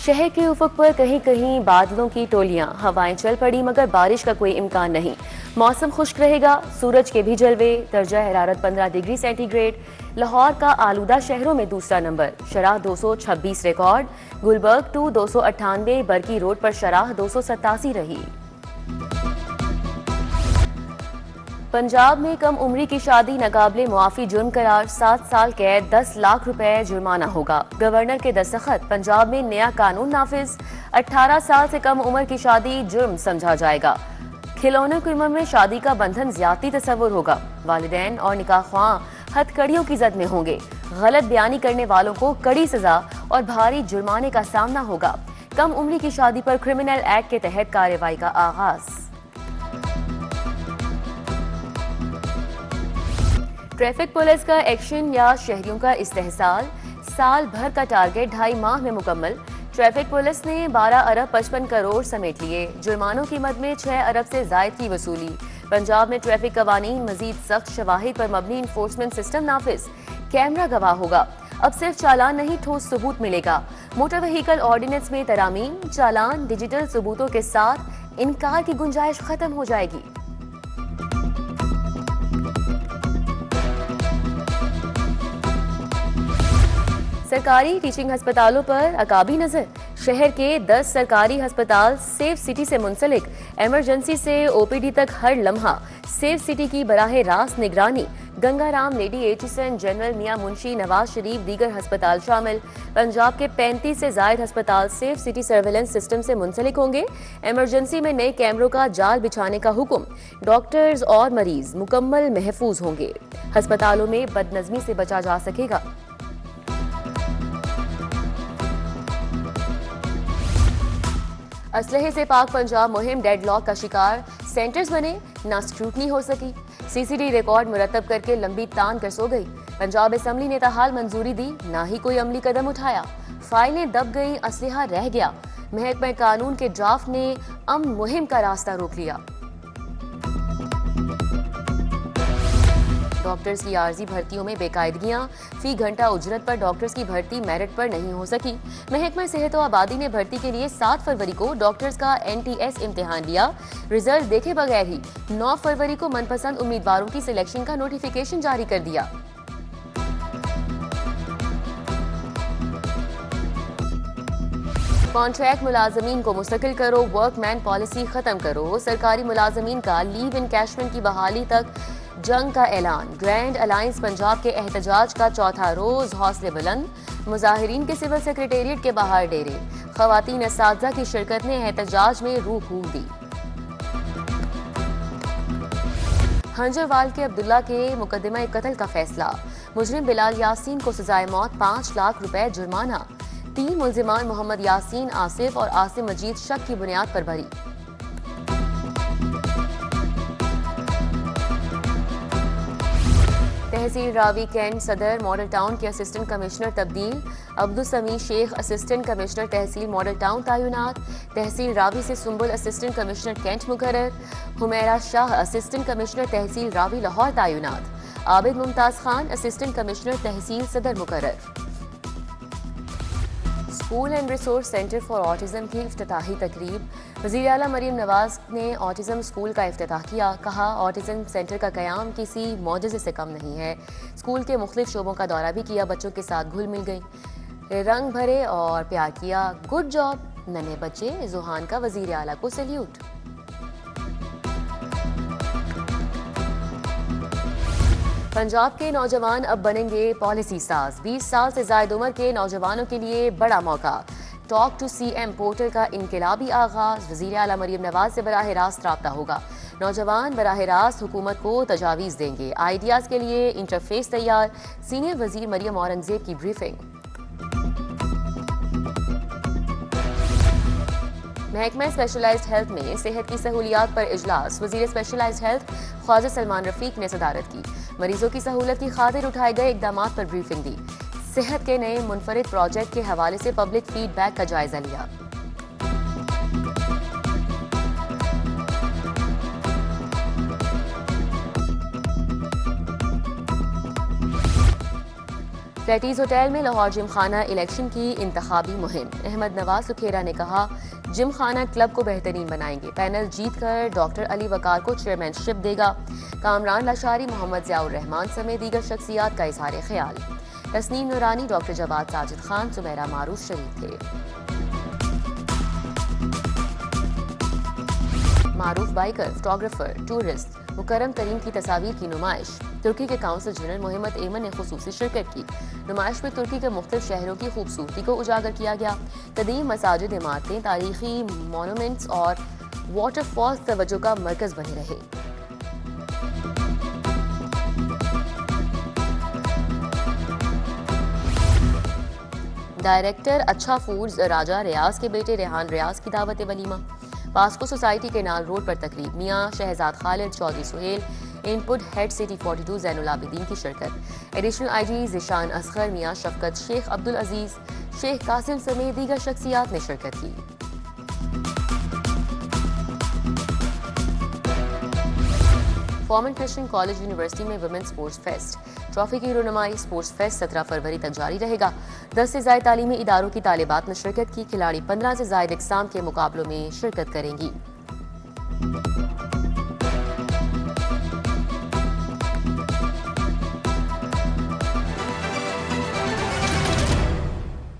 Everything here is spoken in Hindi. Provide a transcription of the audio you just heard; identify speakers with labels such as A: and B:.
A: शहर के उफक पर कहीं कहीं बादलों की टोलियां, हवाएं चल पड़ी मगर बारिश का कोई इम्कान नहीं। मौसम खुश्क रहेगा, सूरज के भी जलवे। दर्जा हरारत 15 डिग्री सेंटीग्रेड। लाहौर का आलूदा शहरों में दूसरा नंबर, शराह 226 record. Gulberg two 298, Barki road पर शराह 287 रही। पंजाब में कम उम्री की शादी नाकाबिले मुआफी जुर्म करार, 7 साल कैद, 10 लाख रुपए जुर्माना होगा। गवर्नर के दस्तखत, पंजाब में नया कानून नाफिज। 18 साल से कम उम्र की शादी जुर्म समझा जाएगा। खिलौनों की उम्र में शादी का बंधन ज्यादा तस्वुर होगा। वालिदैन और निकाह ख्वाह हथकड़ियों की जद में होंगे। गलत बयानी करने वालों को कड़ी सजा और भारी जुर्माने का सामना होगा। कम उम्री की शादी पर क्रिमिनल एक्ट के तहत कार्रवाई का आगाज। ट्रैफिक पुलिस का एक्शन या शहरियों का इस्तेहसाल, साल भर का टारगेट 2.5 माह में मुकम्मल। ट्रैफिक पुलिस ने 12 अरब 55 करोड़ समेट लिए। जुर्मानों की मद में 6 अरब से जायद की वसूली। पंजाब में ट्रैफिक कवानीन मजीद सख्त, शवाहिद पर मबनी इन्फोर्समेंट सिस्टम नाफिज। कैमरा गवाह होगा, अब सिर्फ चालान नहीं ठोस सबूत मिलेगा। मोटर व्हीकल ऑर्डिनेंस में तरामीम, चालान डिजिटल सबूतों के साथ इनकार की गुंजाइश खत्म हो जाएगी। सरकारी टीचिंग अस्पतालों पर अकाबी नजर। शहर के 10 सरकारी अस्पताल सेफ सिटी से मुंसलिक। इमरजेंसी से ओपीडी तक हर लम्हा सेफ सिटी की बराह रास्त निगरानी। गंगाराम लेडी एचिसन, जनरल मियां मुंशी, नवाज शरीफ, दीगर अस्पताल शामिल। पंजाब के 35 से जायद अस्पताल सेफ सिटी सर्वेलेंस सिस्टम से मुंसलिक होंगे। इमरजेंसी में नए कैमरों का जाल बिछाने का हुक्म। डॉक्टर्स और मरीज मुकम्मल महफूज होंगे। अस्पतालों में बदनजमी से बचा जा सकेगा। असलहे से पाक पंजाब मुहिम डेडलॉक का शिकार, सेंटर्स बने ना स्क्रूटनी हो सकी। सीसीडी रिकॉर्ड मुरतब करके लंबी तान कर सो गई। पंजाब असम्बली ने ताहाल मंजूरी दी, ना ही कोई अमली कदम उठाया। फाइलें दब गई, असलहा रह गया। महकमा कानून के ड्राफ्ट ने अमन मुहिम का रास्ता रोक लिया। डॉक्टर्स की आर्जी भर्तियों में बेकायदगियां, फी घंटा उजरत पर डॉक्टर्स की भर्ती मेरिट पर नहीं हो सकी। महकमा सेहत व आबादी ने भर्ती के लिए 7 फरवरी को डॉक्टर्स का NTS इम्तिहान लिया। रिजल्ट देखे बगैर ही 9 फरवरी को मनपसंद उम्मीदवारों की सिलेक्शन का नोटिफिकेशन जारी कर दिया। कॉन्ट्रैक्ट मुलाजमीन को मुस्तकिल करो, वर्कमैन पॉलिसी खत्म करो। सरकारी मुलाजमीन का लीव इनकैशमेंट की बहाली तक जंग का ऐलान। ग्रैंड अलायंस पंजाब के एहतजाज का चौथा रोज हौसले बुलंद। मुजाहिरीन के सिविल सेक्रेटेरिएट के बाहर डेरे। खवातीन असातिज़ा की शिरकत ने एहतजाज में रूह फूंक दी। हंजरवाल के अब्दुल्ला के मुकदमे कत्ल का फैसला। मुजरिम बिलाल यासीन को सजाए मौत, 5 लाख रुपए जुर्माना। 3 मुल्जिमान मोहम्मद यासीन, आसिफ और आसिम मजीद शक की बुनियाद पर बरी। तहसील रावी कैंट सदर मॉडल टाउन के असिस्टेंट कमिश्नर तब्दील। अब्दुल समी शेख असिस्टेंट कमिश्नर तहसील मॉडल टाउन तैनात। तहसील रावी से सुंबुल असिस्टेंट कमिश्नर कैंट मुकर्रर। हुमैरा शाह असिस्टेंट कमिश्नर तहसील रावी लाहौर तैनात। आबिद मुमताज खान असिस्टेंट कमिश्नर तहसील सदर मुकर्रर। School and resource centre for autism की इफ्तिताही तकरीब। वज़ीर आला मरीम नवाज ने ऑटिज्म स्कूल का इफ्तिताह किया। कहा, ऑटिज्म सेंटर का क़याम किसी मौजज़े से कम नहीं है। स्कूल के मुख्तलिफ शोबों का दौरा भी किया, बच्चों के साथ घुल मिल गई, रंग भरे और प्यार किया। गुड जॉब नन्हे बच्चे। जुहान का वज़ीर आला को सैल्यूट। पंजाब के नौजवान अब बनेंगे पॉलिसी साज। 20 साल से जायद उम्र के नौजवानों के लिए बड़ा मौका। टॉक टू CM पोर्टल का इनकलाबी आगाज। वज़ीर आला मरीम नवाज से बराह रास्त राब्ता होगा। नौजवान बराह रास्त हुकूमत को तजावीज़ देंगे। आइडियाज़ के लिए इंटरफेस तैयार। सीनियर वज़ीर मरियम औरंगजेब की ब्रीफिंग। महकमा स्पेशलाइज्ड हेल्थ में सेहत की सहूलियात पर इजलास। वज़ीर स्पेशलाइज्ड हेल्थ ख्वाजा सलमान रफीक ने सदारत की। मरीजों की सहूलत की खातिर उठाए गए इकदाम पर ब्रीफिंग दी। सेहत के नए मुनफरिद प्रोजेक्ट के हवाले से पब्लिक फीडबैक का जायजा लिया। फ्लैटीज होटल में लाहौर जिम खाना इलेक्शन की इंतखाबी मुहिम। अहमद नवाज सुखेरा ने कहा, जिम खाना क्लब को बेहतरीन बनाएंगे। पैनल जीत कर डॉक्टर अली वकार को चेयरमैनशिप देगा। कामरान लाशारी, मोहम्मद जियाउर रहमान समेत दीगर शख्सियात का इजहार ख्याल। तस्नीम नूरानी, डॉक्टर जवाद साजिद खान, सुमेरा मारूफ शरीक थे। मारूफ बाइकर, फोटोग्राफर, टूरिस्ट मुकरम तरीन की तस्वीर की नुमाइश। तुर्की के काउंसिल जनरल मोहम्मद एमन ने खुसूसी शिरकत की। नुमाइश में तुर्की के मुख्तलिफ शहरों की खूबसूरती को उजागर किया गया। कदीम मसाजिद, इमारतें, तारीखी मोनूमेंट्स और वाटरफॉल्स तवज्जो का मरकज बने रहे। डायरेक्टर अच्छा फूड्स राजा रियाज के बेटे रेहान रियाज की दावत वलीमा। पास्को सोसाइटी के नाल रोड पर तकरीब। मियां शहजाद खालिद, चौधरी सुहेल, इनपुट हेड सिटी 42 ज़ैनुल आबिदीन की शिरकत। एडिशनल आईजी ज़िशान असगर, मियां शफकत, शेख अब्दुल अजीज, शेख कासिम समेत दीगर शख्सियात ने शिरकत की। फॉर्मन क्रिश्चियन कॉलेज यूनिवर्सिटी में वुमेन स्पोर्ट्स फेस्ट। ट्रॉफी की रुनुमाई। स्पोर्ट्स फेस्ट 17 फरवरी तक जारी रहेगा। 10 से ज़ायद तालीमी इदारों की तालिबात ने शिरकत की। खिलाड़ी 15 से ज़ायद इकसाम के मुकाबलों में शिरकत करेंगी।